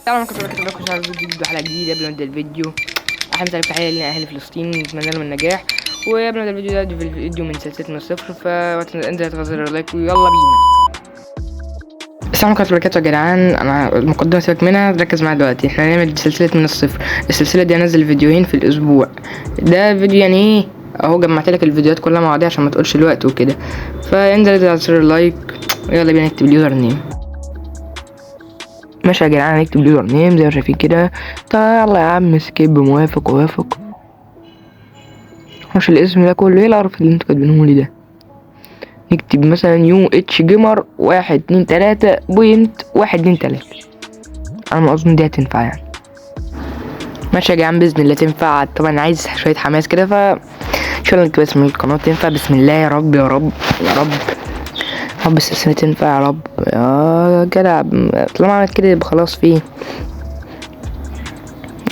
طبعا كنت بكتب لكم على فيديو جديد وحلقه جديده. قبل ما نبدا الفيديو احب تعرف تحيه لاهل فلسطين، نتمنى لهم النجاح. وقبل ما نبدا الفيديو ده في الفيديو من سلسله من الصفر، فانزل تغزل اللايك ويلا بينا. السلام عليكم ورحمه الله وبركاته يا جدعان. انا المقدمه سيبك منها، ركز معايا دلوقتي. احنا هنعمل سلسله من الصفر. السلسله دي هنزل فيديوهين في الاسبوع. ده فيديو يعني ايه اهو، جمعت لك الفيديوهات كلها مع بعضها عشان ما تقولش الوقت وكده. فانزل تغزل اللايك ويلا بينا نكتب اليوزر نيم. ماشي يا جدعان، هنكتب اليوزر نيم زي ما شايفين كده. طيب يلا يا عم، سكيب، موافق. مش الاسم ده كله، ايه القرف اللي انتوا كاتبينه لي ده؟ نكتب مثلا يو اتش جيمر 123.123. انا ما اظن دي هتنفع يعني. ماشي يا جدعان، باذن الله تنفع. طبعا عايز شويه حماس كده، ف ان شاء الله نكتب اسم القناه تنفع. بسم الله، يا رب يا رب يا رب، رب السلسله تنفع يا رب يا جدع. طالما عملت كده يبقى خلاص. فيه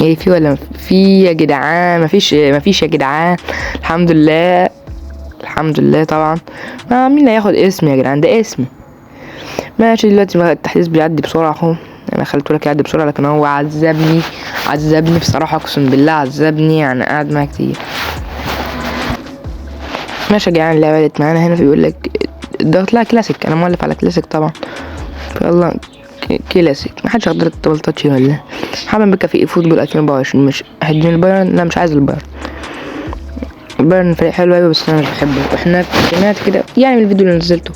ايه؟ في ولا في يا جدعان؟ مفيش يا جدعان. الحمد لله طبعا. مين اللي هياخد اسم يا جدعان؟ ده اسم. ماشي دلوقتي التحديث بيعدي بسرعه اهو. انا خليته لك يعدي بسرعه، لكن هو عذبني بصراحه، اقسم بالله عذبني يعني. قاعد معايا كتير. ماشي يا جدعان، اللعبه بدأت معانا هنا. بيقول لك ضغط لها كلاسيك. انا مؤلف على كلاسيك طبعا، فيلا كلاسيك. محدش يقدر يطول تاتشي ولا حابب بك في فوتبول 2024. مش هديني البايرن؟ لا مش عايز البايرن. البايرن فريق حلو ايوه، بس انا مش بحبه. احنا سمعت كده يعني من الفيديو اللي نزلته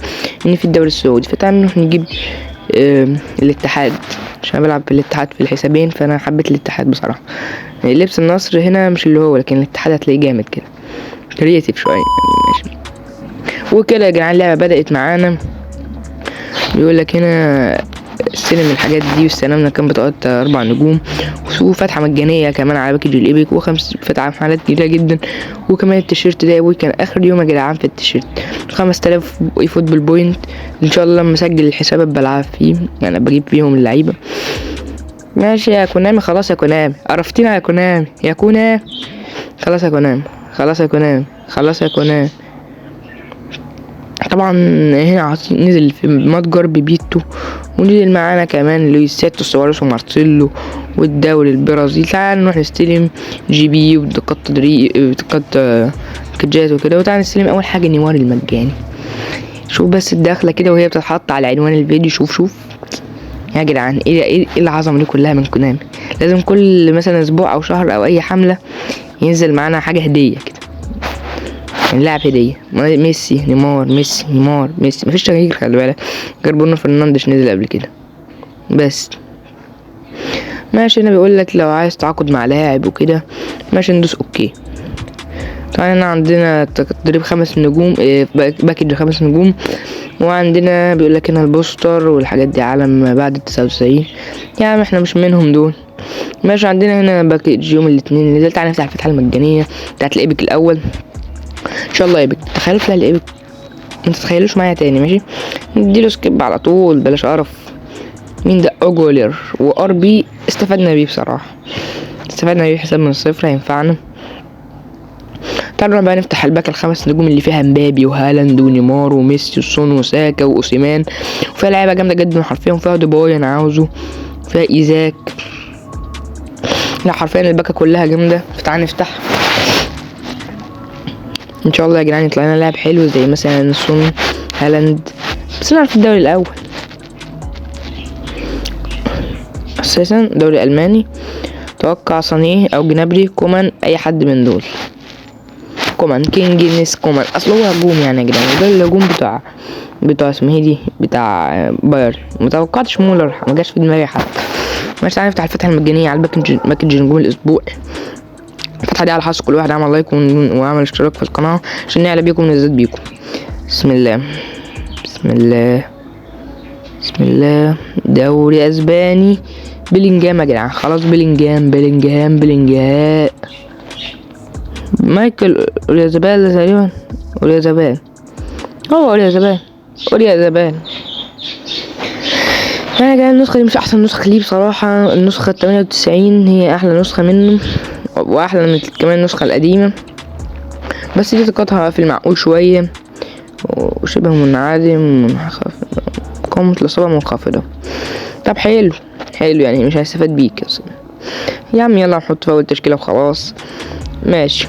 ان في الدوري السعودي، فتعالى نروح نجيب الاتحاد، عشان بلعب في الاتحاد في الحسابين. فانا حبيت الاتحاد بصراحه. يعني لبس النصر هنا مش اللي هو، لكن الاتحاد هتلاقيه جامد كده، كرياتيف شويه يعني. ماشي وكده يا جدعان، اللعبه بدات معانا. بيقول لك هنا استلم الحاجات دي، واستلمنا كان بطاقات 4 نجوم وفتحة مجانية كمان على باكج الايبك، و5 فتحة في حالات كتيرة جدا. وكمان التيشيرت ده كان اخر يوم يا جدعان في التيشيرت. 5000 اي فوتبول بوينت. ان شاء الله لما اسجل الحساب بلعب فيه يعني، بجيب فيهم اللعيبة. ماشي يا كونامي، خلاص يا كونامي، عرفتينا يا كونامي، خلاص يا كونامي. طبعا هنا نزل في متجر ببيتو، ونزل معانا كمان لويساتو سواريز ومارسيلو والدوري البرازيلي. تعال نروح نستلم جي بي ودقات تدريب ودقات كجات وكده. وتعال نستلم اول حاجه نيمار المجاني. شوف بس الداخله كده وهي بتتحط على عنوان الفيديو. شوف يا جدعان، ايه العظمه دي كلها من كونامي. لازم كل مثلا اسبوع او شهر او اي حمله ينزل معانا حاجه هديه كده، اللاعب هديه. ميسي نيمار مفيش تغيير، خلي بالك. غير برونو فرنانديش نزل قبل كده بس. ماشي، هنا بيقول لك لو عايز تعاقد مع لاعب وكده، ماشي ندوس اوكي. طبعا هنا عندنا تدريب 5 نجوم، باكج 5 نجوم. وعندنا بيقول لك هنا البوستر والحاجات دي، عالم بعد 99 يعني، احنا مش منهم دول. ماشي، عندنا هنا باكج يوم الاثنين. نزلت على نفتح الفتحه المجانيه بتاعت الايبك الاول. ان شاء الله ايبك. تخيلوا طلع الايبك، ما تتخيلوش معايا تاني. ماشي، نديله سكيب على طول، بلاش قرف. مين ده؟ اوجولر وار بي. استفدنا بيه بصراحه، حساب من الصفر هينفعنا. تعالوا بقى نفتح الباك ال5 نجوم اللي فيها مبابي وهالاند ونيمار وميسي وسون وساكا واوسيمان، وفيها لعيبه جامده جدا حرفيا. فيها ديباي انا عاوزه، فيها ايزاك. لا حرفيا الباكه كلها جامده. فتعال نفتح ان شاء الله يا جدعان يطلع لنا لاعب حلو زي مثلا سون، هالاند. بس نعرف الدوري الاول اساسا، دوري الماني. توقع صنيه او جنابري، كومان، اي حد من دول. كومان، كينجنس كومان، اصل هو هجوم يعني يا جدعان. ده الهجوم بتاع اسمه ايه دي، بتاع بايرن. متوقعتش مولر، ما جاش في دماغي حتى. مش تعالى نفتح الفتحه المجانيه على باكج نجوم الاسبوع. الفتحه دي على حظ كل واحد عمل لايك وعمل اشتراك في القناه عشان نعلى بيكم ونزيد بيكم. بسم الله. دوري اسباني، بلينجهام يا جدعان. خلاص بلينجهام مايكل اوريازابال تقريبا. اوريازابال. انا جاي. النسخه دي مش احسن نسخه ليه بصراحه. النسخه 98 هي احلى نسخه منه، واحلى من كمان النسخه القديمه، بس دي ثقتها في المعقول شويه وشبه منعدم، قومة الإصابة منخفضة. طب حلو حلو يعني مش هيستفاد بيك اصلا يا عم. يلا نحط في اول تشكيله وخلاص. ماشي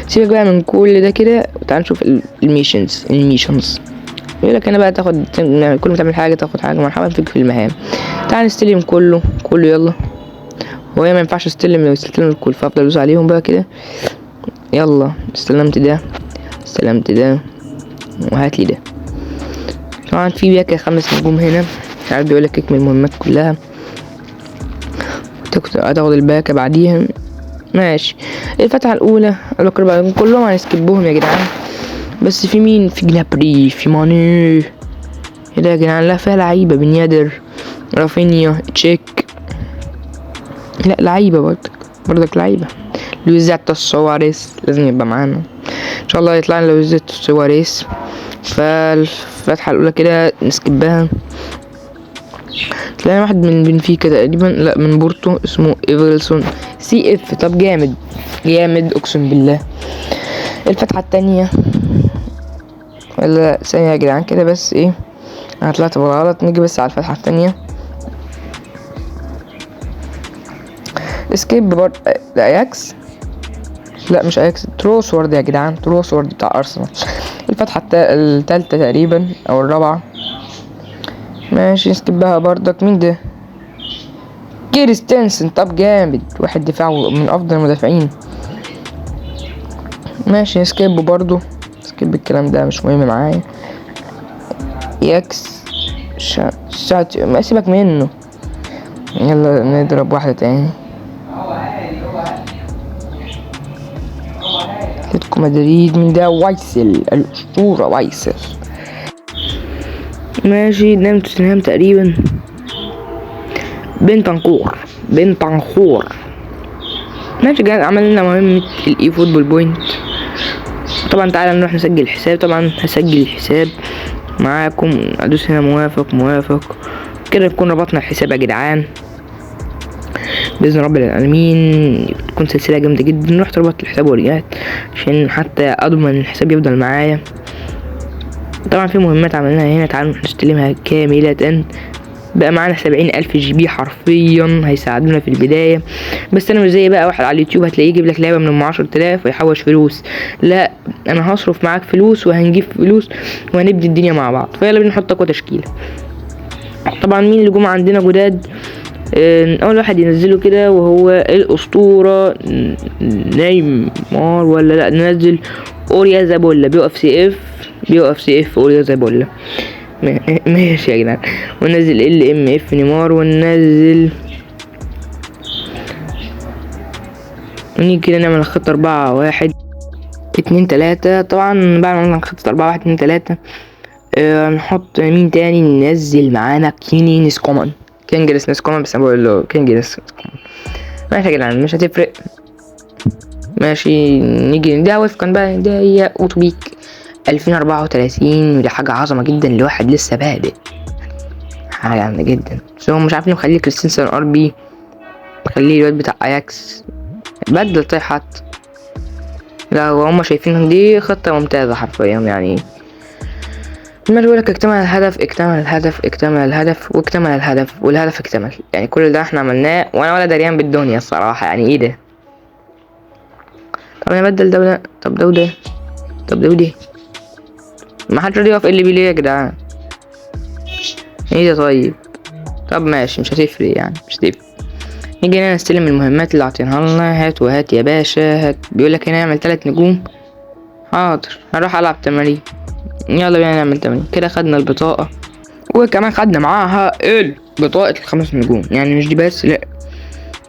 سيبك بقى من كل ده كده وتعال نشوف الميشنز. يقول لك انا بقى تاخد كل ما تعمل حاجه تاخد حاجه، مرحبا فيك في المهام. تعال نستلم كله يلا. هو ما ينفعش استلم، لو استلم الكل فافضل ادوس عليهم بقى كده. يلا استلمت ده وهات لي ده. طبعا في بقى 5 نجوم هنا، مش عارف بيقول لك اكمل المهمات كلها هتاخد الباكة بعديها. ماشي الفتحة الأولى الأقرباء كلهم هنسكبهم يا جدعان، بس في مين؟ في جنابري، في ماني، ايه ده يا جدعان؟ لا فيها لعيبة، بن يادر، رافينيا، تشيك، لا لعيبة برضك لعيبة. لويزاتو سواريز لازم يبقى معانا ان شاء الله، يطلع لنا لويزاتو سواريز. فالفتحة الأولى كده نسكبها. تلاقي واحد من بنفيكا تقريبا، لا من بورتو، اسمه ايفرسون سي اف. طب جامد اقسم بالله. الفتحة التانية ولا ثانية يا جدعان كده بس ايه، انا طلعت بالغلط. نيجي بس على الفتحة التانية. اسكيب اياكس، لا مش اياكس، تروسورد يا جدعان، تروسورد بتاع ارسنال. الفتحة التالتة تقريبا او الرابعة. ماشي نسكبها برضك. مين ده؟ كيرستنسن. طب جامد، واحد دفاع من افضل المدافعين. ماشي سكيب برضو، سكيب الكلام ده مش مهم معايا. ياكس ما سيبك منه. يلا نضرب واحدة تاني. اتلتيكو مدريد. من ده؟ وايسل الاسطورة وايسل. ماشي نام توتنهام تقريبا. بنتنكور ماشي جاي. عملنا مهمة الاي فوتبول بوينت. طبعا تعالى نروح نسجل الحساب. طبعا هسجل الحساب معاكم، ادوس هنا موافق كده نكون ربطنا الحساب يا جدعان باذن رب العالمين. تكون سلسله جامده جدا. رحت ربطت الحساب ورجعت عشان حتى اضمن الحساب يفضل معايا. طبعا في مهمات عملناها هنا، تعالوا نستلمها كامله. بقى معانا 70,000 GB حرفيا، هيساعدونا في البداية. بس انا مش زي بقى واحد على اليوتيوب هتلاقيه يجيب لك لعبة من 10,000 ويحوش فلوس. لا انا هصرف معاك فلوس وهنجيب فلوس وهنبدي الدنيا مع بعض. فيلا بينا نحط اقوى تشكيلة. طبعا مين اللي جم عندنا جداد؟ اول واحد ينزله كده وهو الاسطورة نيمار، ولا لا ننزل اوريازابولا. بيقف سي اف اوريازابولا. ماشي يا جدعان. وننزل LMF نيمار، وننزل ونيجي كده نعمل خطة 4-1-2-3. طبعا بعد ما نعمل خطة 4-1-2-3 نحط مين تاني؟ ننزل معانا كينجلس كومان، بس انا بقول له كينجلس كومان. ماشي يا جدعان مش هتفرق. ماشي نيجي ده وفقا بقى، ده هي اوتوبيك 2034، ودي حاجة عظمة جدا لواحد لسه بادئ، حاجة جامدة جدا. بس هو مش عارف ليه مخليه كريستنسن RB، مخليه الواد بتاع اياكس بدل طيحت. لا هما شايفين دي خطة ممتازة حرفيا يعني. ما بقولك اكتمل الهدف والهدف اكتمل. يعني كل ده احنا عملناه وانا ولا دريان بالدنيا الصراحة. يعني ايه ده؟ طب انا بدل ده. طب ده وده. ما حدش راضي يقف اللي بيه ليه يا جدعان؟ ايه ده؟ طب ماشي مش هتفرق يعني، مش هتفرق. نيجي هنا نستلم المهمات اللي عطيناها لنا. هات يا باشا هات. بيقولك هنا نعمل 3 نجوم. حاضر هروح العب تمارين. يلا بينا نعمل تمارين. كده خدنا البطاقة وكمان خدنا معاها بطاقة ال5 نجوم. يعني مش دي بس، لا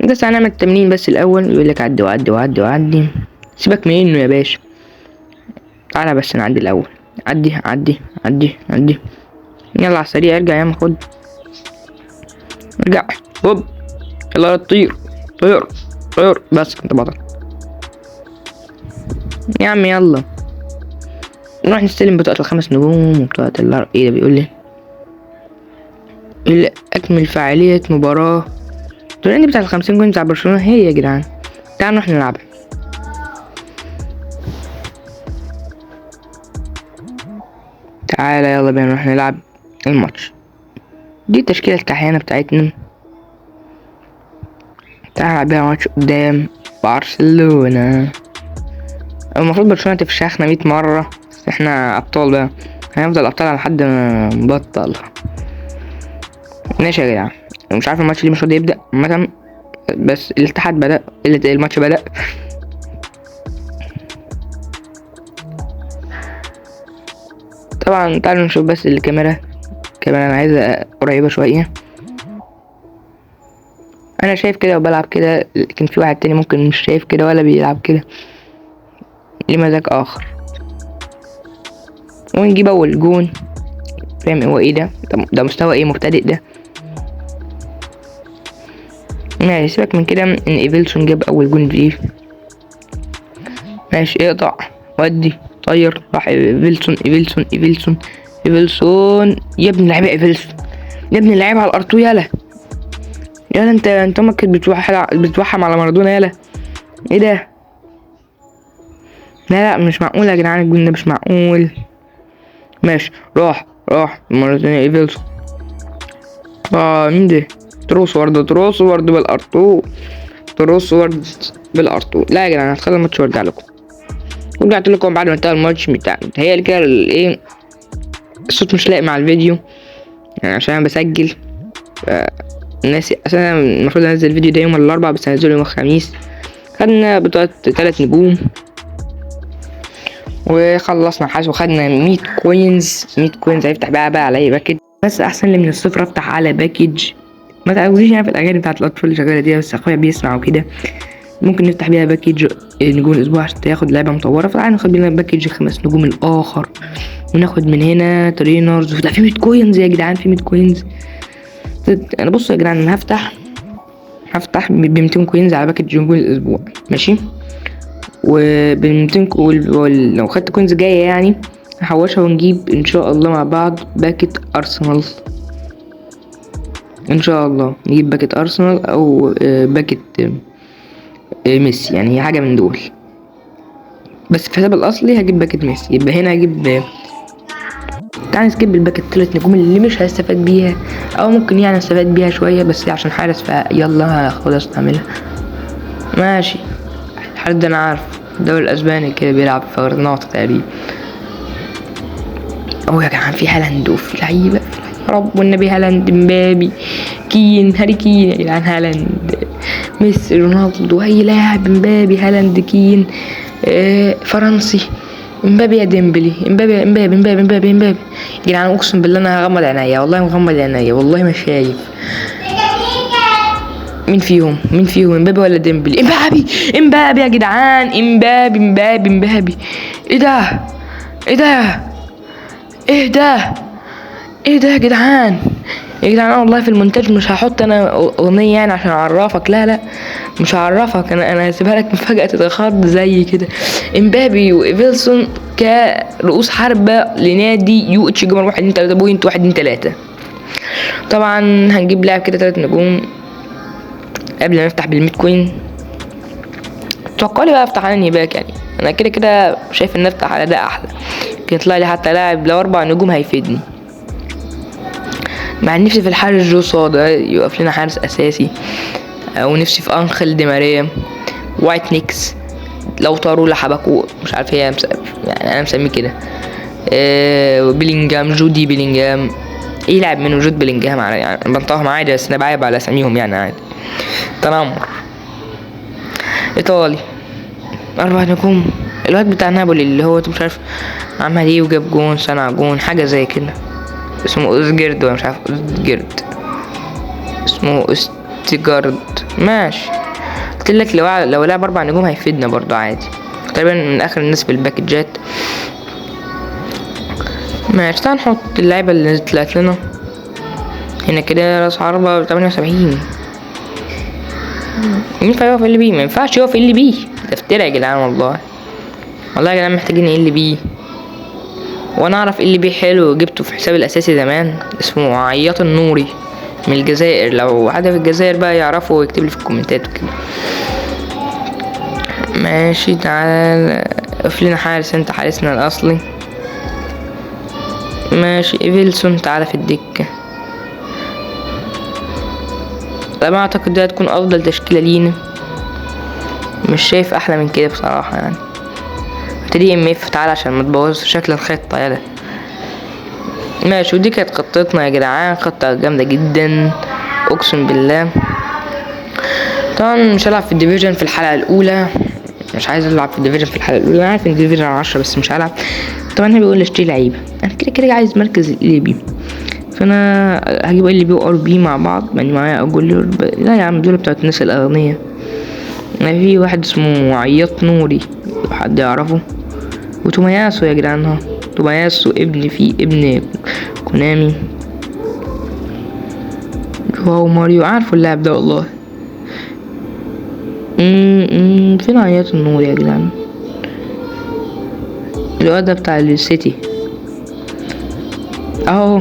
بس هنعمل التمرين بس الاول. يقولك عدي. سيبك منه يا باشا، تعالى بس نعدي الاول. عدي. يلا على السريع ارجع يا عم، خد ارجع. هوب يلا طير بس انت بطل يا عم. يلا نروح نستلم بطاقة ال5 نجوم وبطاقة ايه ده؟ بيقول لي اكمل فعالية مباراة. دول عندي بتاعة ال50 جون بتاع برشلونة هي يا جدعان. تعالوا نروح نلعبها. تعالى يلا بينا نروح نلعب الماتش. دي التشكيلة الكحيانة بتاعتنا، تعال نلعب بيها ماتش قدام برشلونة. المفروض برشلونة تفشخنا 100 مرة، بس احنا أبطال بقى، هنفضل أبطال لحد ما نبطل. ماشي يا جدعان، مش عارف الماتش ليه مش راضي يبدأ عامة، بس الاتحاد بدأ، الماتش بدأ. طبعا تعالوا نشوف بس الكاميرا انا عايزة قريبة شوية. انا شايف كده وبلعب كده، لكن في واحد تاني ممكن مش شايف كده ولا بيلعب كده، ليه مزاج اخر. ونجيب اول جون، فاهم هو ايه ده مستوى ايه مبتدئ ده. ماشي سيبك من كده ان ايفلسون جاب اول جون فيه. ماشي اقطع ودي طير، راح ايفلسون يا ابن اللعيبه، يا ابن اللعيبه على الارتو، يالا انت امك بتوحم على مارادونا، يالا ايه ده. لا مش معقول يا جدعان، الجون ده مش معقول. ماشي راح مرة تانية ايفلسون. مين ده؟ تروسورد بالارتو، لا يا جدعان هتخلي الماتش وارجع لكم. رجعت لكم بعد ما انتهى الماتش متهيألي كده ايه، الصوت مش لايق مع الفيديو يعني عشان انا بسجل ناسي، عشان انا المفروض انزل الفيديو ده يوم الاربعاء بس هنزله يوم الخميس. خدنا بطاقة 3 نجوم وخلصنا حاجة، وخدنا 100 كوينز هيفتح بقى على اي باكج، بس احسن لي من الصفر افتح على باكج. ما تاخذيش يعني في الاغاني بتاعت الاطفال اللي شغاله دي، بس اخويا بيسمع وكده. ممكن نفتح بيها باكج نجوم الاسبوع عشان تاخد لعبه مطوره، فتعالى ناخد بينا باكج 5 نجوم الاخر، وناخد من هنا ترينرز. ده في 100 كوينز يا جدعان، في 100 كوينز. انا بصوا يا جدعان، انا هفتح ب 200 كوينز على باكج نجوم الاسبوع، ماشي. وب 200 لو خدت كوينز جايه يعني هحوشها ونجيب ان شاء الله مع بعض باكت ارسنال. ان شاء الله نجيب باكت ارسنال او باكت ميسي، يعني حاجه من دول. بس في الحساب الاصلي هجيب باكت ميسي، يبقى هنا هجيب. تعالى نسكيب الباكت 3 نجوم اللي مش هستفاد بيها، او ممكن يعني استفاد بيها شويه بس عشان حارس، فيلا خلاص نعملها. ماشي الحارس ده انا عارف، الدوري الاسباني كده بيلعب في غرناطه تقريبا. يا جدعان في هالاند وفي لعيبه، يا رب والنبي، هالاند، مبابي، كين، هاري كين يا جدعان، هالاند، ميسي، رونالدو، اي لاعب، مبابي، هالاند، كين، فرنسي، مبابي يا ديمبلي، مبابي يا جدعان. اقسم بالله انا هغمض عينيا، والله مغمض عينيا، والله ما شايف مين فيهم مبابي ولا ديمبلي. امبابي يا جدعان، امبابي. ايه ده يا جدعان، انا والله في المونتاج مش هحط انا اغنيه يعني عشان اعرفك، لا مش هعرفك، انا هسيبها لك مفاجاه تتخض زي كده. امبابي وايفلسون كرؤوس حربه لنادي يو اتش جمر 1.3.123. طبعا هنجيب لاعب كده 3 نجوم قبل ما نفتح بال100 كوين. توقعلي بقى افتح على باك، يعني انا كده شايف ان افتح على ده احلى، كان يطلع لي حتى لاعب لو 4 نجوم هيفيدني، مع نفسي في الحارس جو صادا يوقف لنا حارس اساسي، او نفسي في انخل دي ماريا، وايت نيكس، لو طاروا لحبكوا مش عارف هي يعني انا مسميه كده، بيلينجهام، جودي بيلينجهام، ايه لاعب منه جود بيلينجهام، يعني بنطقهم عادي بس انا بعيب على اساميهم يعني عادي. تنمر ايطالي 4 نجوم، الواد بتاع نابولي اللي هو مش عارف عمل ايه وجاب جون، صنع جون حاجه زي كده، اسمه اوزجرد ولا مش عارف اسمه استيجارد. ماشي قلتلك لو لعب 4 نجوم هيفيدنا برضو عادي، تقريبا من اخر الناس بالباكجات. ماشي تعال نحط اللعيبه اللي طلعت لنا هنا كده. راس حربة 78. ينفع يقف اللي بيه؟ ما ينفعش يقف اللي بيه، تفترى يا جدعان، والله يا جدعان محتاجين اللي بيه، وانا اعرف اللي بيه حلو، جبته في حسابي الاساسي زمان، اسمه عياط النوري من الجزائر، لو حد في الجزائر بقى يعرفه ويكتب لي في الكومنتات وكده. ماشي تعال اقف لنا حارس، انت حارسنا الاصلي. ماشي ايفلسون تعالى في الدكة. طبعا اعتقد دي هتكون افضل تشكيلة لينا، مش شايف احلى من كده بصراحة يعني. هتدي ام اف تعالى عشان ما تبوظ شكل الخطة يالا. ماشي، ودي كانت خطتنا يا جدعان، خطة جامدة جدا اقسم بالله. طبعا مش هلعب في الديفيجن في الحلقة الاولى، مش عايز العب في الديفيجن في الحلقة الاولى، انا عارف ان الديفيجن 10 بس مش هلعب. طبعا هنا بيقول اشتري لعيبة، انا كده عايز مركز ال بي، فانا هجيب ال بي وار بي مع بعض يعني. معايا اقول لا يا عم دول بتوع الناس الاغنياء. يعني في واحد اسمه عياط نوري لو حد يعرفه، وتومياسو يا جدعان اهو، تومياسو ابن كونامي. واو ماريو عارفه اللاعب ده والله. فين عياط النور يا جدعان؟ الواد ده بتاع السيتي اهو.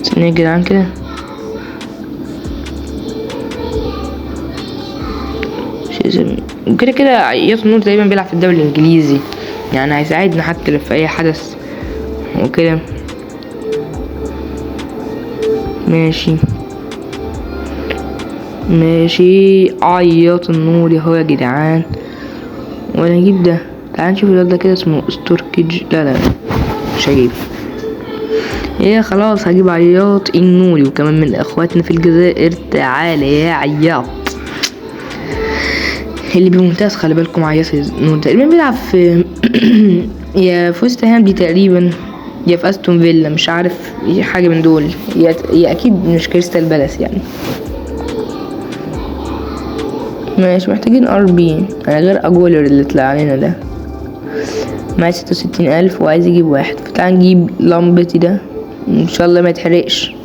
استنى يا جدعان كده، كده عياط النور تقريبا بيلعب في الدوري الانجليزي، يعني هيساعدنا حتى في اي حدث وكده. ماشي عياط النور اهو يا جدعان. وانا اجيب ده، تعال نشوف الواد ده كده اسمه ستوركيج. لا مش هجيب. ايه خلاص هجيب عياط النوري، وكمان من اخواتنا في الجزائر. تعالى يا عياط اللي بممتاز، خلي بالكم عياط النور تقريبا بيلعب في يا في وست هام دي تقريبا، يا في استون فيلا، مش عارف حاجه من دول، يا اكيد مش كريستال بالاس يعني. ماشي محتاجين ار بي، انا غير اجولر اللي طلع علينا ده. معايا 66,000 وعايز اجيب واحد، فتعال نجيب لامبتي ده ان شاء الله ما يتحرقش.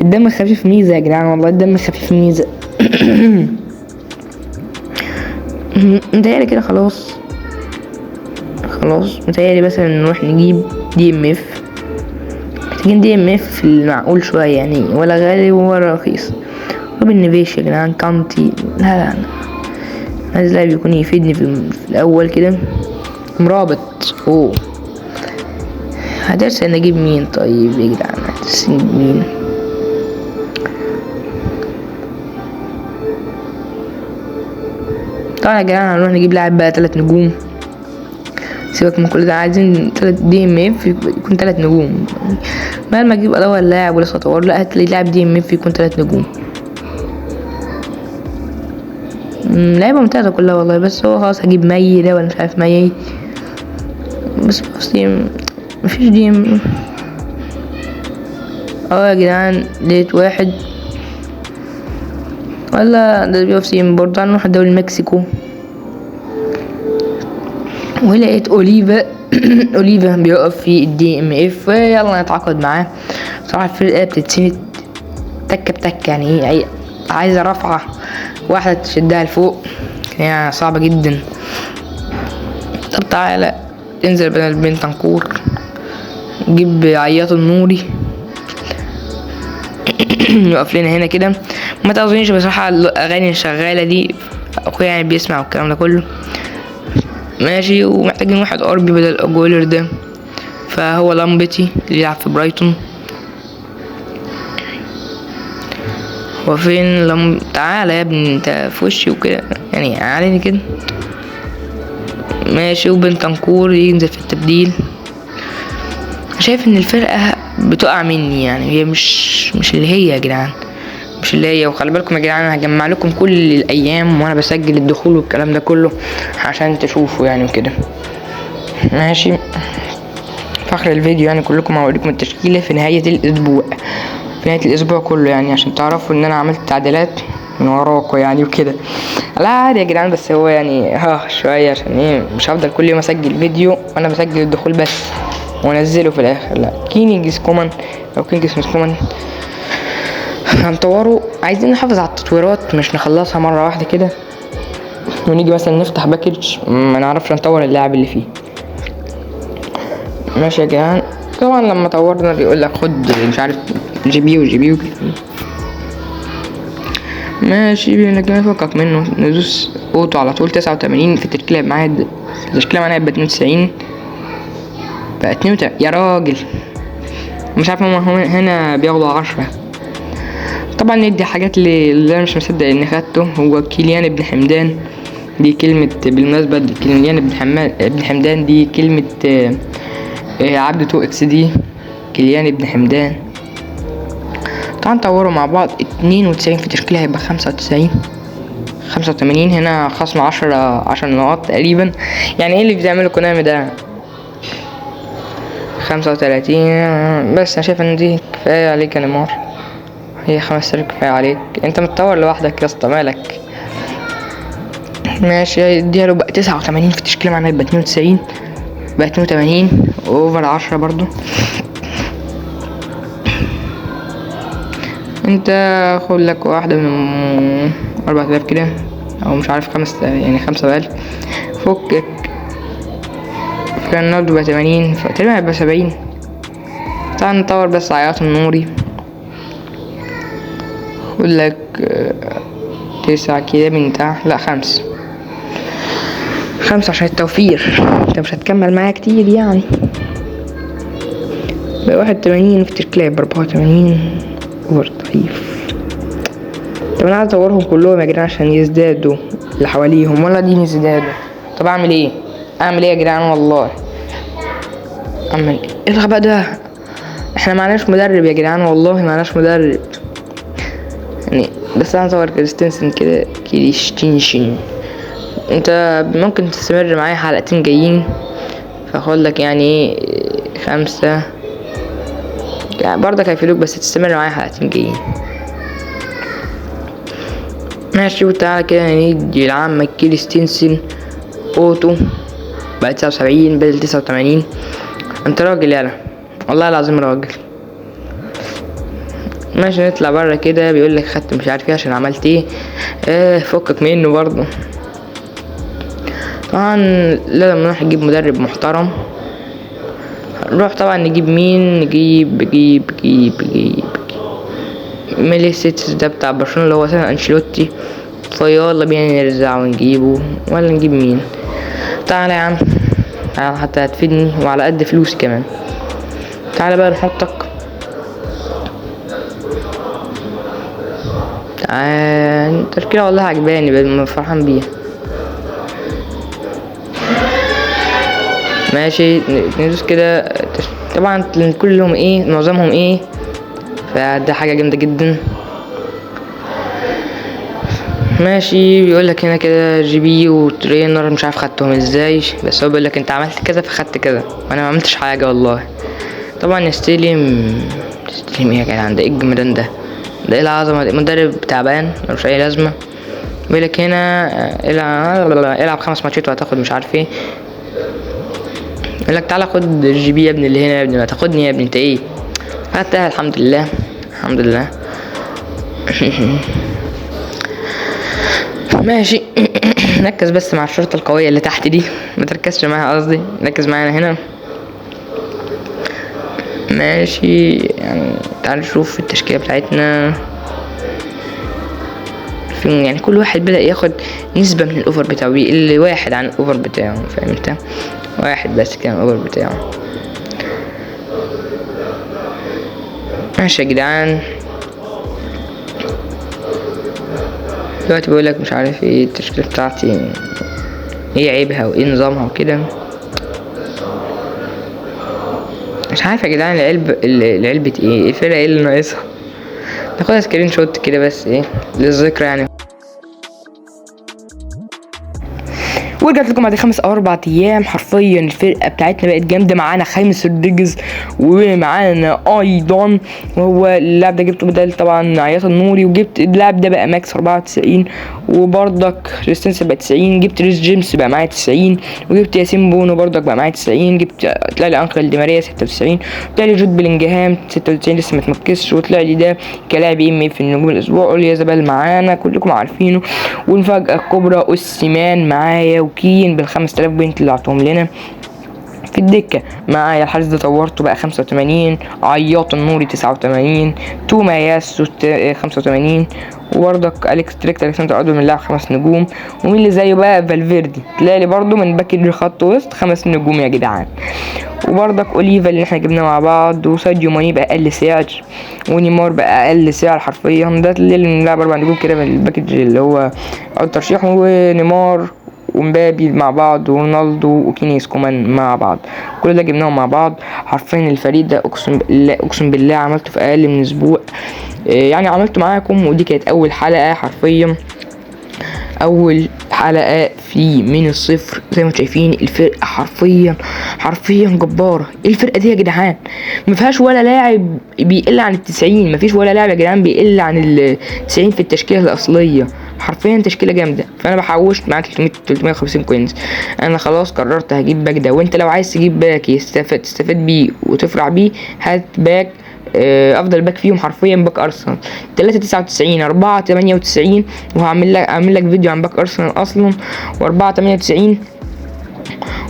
الدم خفيف ميزه يا جدعان، والله الدم خفيف ميزه. متهيألي كده خلاص متهيألي مثلا نروح نجيب دي ام اف. محتاجين دي ام اف في المعقول شويه يعني، ولا غالي ولا رخيص. روبن نيفيش يا جدعان، كانتي لا عايز لاعب يكون يفيدني في الاول كده. مرابط هترسل نجيب مين طيب يا جدعان؟ هترسل نجيب مين؟ طبعا يا جدعان هنروح نجيب لاعب بقى 3 نجوم. سيبك من كل ده، عايزين 3 دي ام اف يكون 3 نجوم. بدل ما اجيب ادور لاعب ولسه اطور، لا هاتلي لاعب دي ام اف يكون 3 نجوم. لعبة ممتازة كلها والله، بس هو خلاص هجيب مي ده ولا مش عارف مي، بس مفيش دي ام. يا جدعان لقيت واحد، ولا ده بي اف سي برضه. هنروح الدوري المكسيكو، ولقيت اوليفا اوليفا بيقف في الدي ام اف، يلا نتعاقد معاه. صراحة الفرقة بتتسند تكة بتكة يعني، ايه عايزة رفعة واحدة تشدها لفوق يعني، صعبة جدا. طب تعالى انزل بدل بنتنكور، نجيب عياط النوري يقف لنا هنا كده. ما تظنيش بصراحة الاغاني الشغالة دي اخويا يعني بيسمع والكلام ده كله. ماشي، ومحتاجين واحد ار بي بدل اجولر ده، فهو لامبتي اللي يلعب في برايتون. هو فين تعالى يا ابني انت في وشي وكده يعني، عليني كده. ماشي، وبنتنكور ينزل في التبديل. شايف ان الفرقة بتقع مني يعني، هي مش اللي هي يا جدعان، مش اللي هي. وخلي بالكم يا جدعان، انا هجمع لكم كل الايام وانا بسجل الدخول والكلام ده كله عشان تشوفوا يعني وكده. ماشي، في اخر الفيديو يعني كلكم هوريكم التشكيلة في نهاية الاسبوع كله يعني، عشان تعرفوا ان انا عملت تعديلات من وراكم يعني وكده. لا عادي يا جدعان، بس هو يعني شوية عشان ايه، مش هفضل كل يوم اسجل فيديو وانا بسجل الدخول بس وانزله في الاخر. لا كينجز كومان او كينجز مش كومان هنطوره. عايزين نحافظ على التطويرات، مش نخلصها مرة واحدة كده ونيجي مثلا نفتح باكج ما نعرفش نطور اللاعب اللي فيه. ماشي يا جدعان، طبعا لما طورنا بيقول لك خد مش عارف جي بي وكده. ماشي بينا نفكك منه، ندوس اوتو على طول. 89 في التشكيلة معايا، التشكيلة معايا ب 92 بقى 82 يا راجل. مش عارف هما هنا بياخدوا 10 طبعا ندي حاجات اللي انا مش مصدق اني خدته. هو كيليان ابن حمدان، دي كلمة بالمناسبة، دي كيليان ابن حمدان دي كلمة عبد 2 اكس دي. كيليان ابن حمدان. طبعا طوروا مع بعض 92 في تشكيلة هيبقى 85. هنا خصم 10 نقاط تقريبا. يعني ايه اللي بتعمله كونامي ده؟ 35. بس انا شايف ان دي كفاية عليك يا نيمار. هي 5 سنين كفاية عليك، انت متطور لوحدك يا اسطى، مالك؟ ماشي اديها له بقى 89 في التشكيلة، معناها يبقى 92 بقى 82 اوفر 10 برضو. انت خد لك واحدة من 4000 كده، او مش عارف 5000 فكك. رونالدو بقى 80 تقريبا هيبقى 70. تعال نطور بس عياط النوري. خد لك 9 كده من تحت، لا 5 عشان التوفير، انت مش هتكمل معايا كتير يعني. بقى 81 في التشكيلة، ب 84 اوفر ضعيف. طب انا عايز اطورهم كلهم يا جدعان عشان يزدادوا اللي حواليهم، ولا دي يزدادوا. طب اعمل ايه يا جدعان؟ والله اعمل ايه الغباء ده؟ احنا معناش مدرب يا جدعان، والله معناش مدرب يعني. بس انا اطور كريستنسن كده، كريستنسن. انت ممكن تستمر معايا حلقتين جايين، فاخد لك يعني 5 يعني برضك هيفيدوك، بس تستمر معايا حلقتين جايين. ماشي وتعالى كده ندي العامة كريستنسن اوتو بقى 79 بدل 89. انت راجل يالا، والله العظيم راجل. ماشي نطلع برا كده، بيقولك خدت مش عارف ايه عشان عملت ايه. فكك منه برضو. طبعا لازم نروح نجيب مدرب محترم. نروح طبعا نجيب مين؟ نجيب ميليسيتس ده بتاع برشلونة اللي هو سنة انشيلوتي. فيلا بينا نرزع ونجيبه، ولا نجيب مين؟ تعالى يا عم حتى هتفيدني وعلى قد فلوسي كمان. تعالى بقى نحطك. التشكيلة والله عجباني، فرحان بيها. ماشي ندوس كده. طبعا كلهم معظمهم فده حاجة جامدة جدا. ماشي بيقولك هنا كده جي وترينر، مش عارف خدتهم ازاي، بس هو بيقولك انت عملت كذا فخدت كذا، وانا ما عملتش حاجة والله. طبعا يستلم ايه يا جدعان؟ ده ايه الجمدان ده؟ ده ايه العظمة دي؟ مدرب تعبان ملوش اي لازمة. بيقولك هنا العب 5 ماتشات وهتاخد مش عارف ايه. يقولك تعالى خد جي يا ابني اللي هنا، يا ابني ما تاخدني يا ابني، انت ايه؟ خدتها الحمد لله. ماشي نركز بس مع الشرطة القوية اللي تحت دي، ما تركزش معاها، قصدي ركز معانا هنا. ماشي يعني تعال نشوف التشكيلة بتاعتنا. يعني كل واحد بدأ ياخد نسبة من الاوفر بتاعه، اللي واحد عن الاوفر بتاعه، فاهم انت؟ واحد بس كان الاوفر بتاعه. ماشي يا جدعان. دلوقتي بقولك مش عارف ايه التشكيلة بتاعتي، ايه عيبها وايه نظامها وكده. مش عارف يا جدعان العلبة ايه الفرقة ايه اللي ناقصها. ناخدها سكرين شوت كده بس للذكرى يعني. ورجعت لكم بعد 5 أو 4 ايام. حرفيا الفرقه بتاعتنا بقت جامده. معانا خامس رودريجز، ومعانا ايضا وهو اللاعب ده جبته بدل طبعا عياط النوري، وجبت اللاعب ده بقى ماكس 94، وبرضك كريستنسن بقى 90، جبت ريس جيمس بقى معايا 90، وجبت ياسين بونو برضك بقى معايا 90، جبت طلع لي انكل دي ماريا 96، طلع لي جود بلينجهام 96 لسه ما اتمكسش، وطلع لي ده كلاعب ام في النجوم الاسبوع واليازابال معانا كلكم عارفينه. والمفاجاه الكبرى اوسيمان معايا وكين بال5000 بنت اللي عطوهم لنا. في الدكة معايا الحارس ده طورته بقى 85، عياط النوري 89، توما ياسو 85، وبرضك اليكس تريكت الكسندر عضو من اللاعب 5 نجوم. ومين اللي زيه بقى؟ فالفيردي تلاقي برضو من باك خط وسط 5 نجوم يا جدعان. وبرضك اوليفا اللي احنا جبناه مع بعض، وساديو ماني باقل سعر، ونيمار باقل سعر حرفيا. ده اللي بنلعب 4 نجوم كده من الباكج اللي هو الترشيح، ونيمار ومبابي مع بعض، ورونالدو وكينيس كومان مع بعض. كل ده جبناهم مع بعض. حرفيا الفريق ده اقسم بالله عملته في اقل من اسبوع. يعني عملته معاكم، ودي كانت اول حلقة حرفيا، اول حلقة في من الصفر. زي ما انتم شايفين الفرقة حرفيا جبارة. ايه الفرقة دي يا جدعان؟ مفيهاش ولا لاعب بيقل عن ال90، مفيش ولا لاعب يا جدعان بيقل عن ال90 في التشكيلة الأصلية. حرفيا تشكيلة جامدة. فأنا بحوشت معاك 350 كوينز. أنا خلاص قررت هجيب باك ده، وأنت لو عايز تجيب باك تستفاد بيه وتفرح بيه، هات باك. افضل باك فيهم حرفيا باك ارسنال 399 498. وهعمل لك فيديو عن باك ارسنال اصلا. و498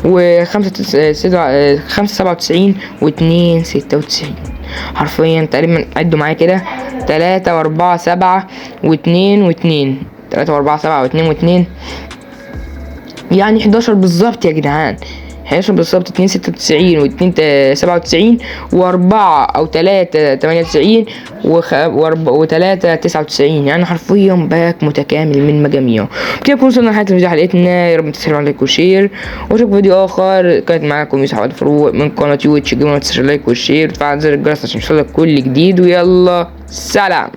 و597 و296. حرفيا تقريبا عدوا معايا كده 3 و4 7 و2 و2 3 و4 7 و2 و2 يعني 11 بالظبط يا جدعان. 11 بالظبط. 296 و2 97 و4 او 3 98 و3 99. يعني حرفيا باك متكامل من مجاميعه. كده نكون وصلنا لنهاية فيديو حلقتنا. يا رب تسهلوا عليك وشير، واشوفكم فيديو اخر. كانت معاكم يوسف عبد الفروق من قناة تويتش. ما تنساش اللايك والشير وتفعل زر الجرس عشان يوصلك كل جديد. ويلا سلام.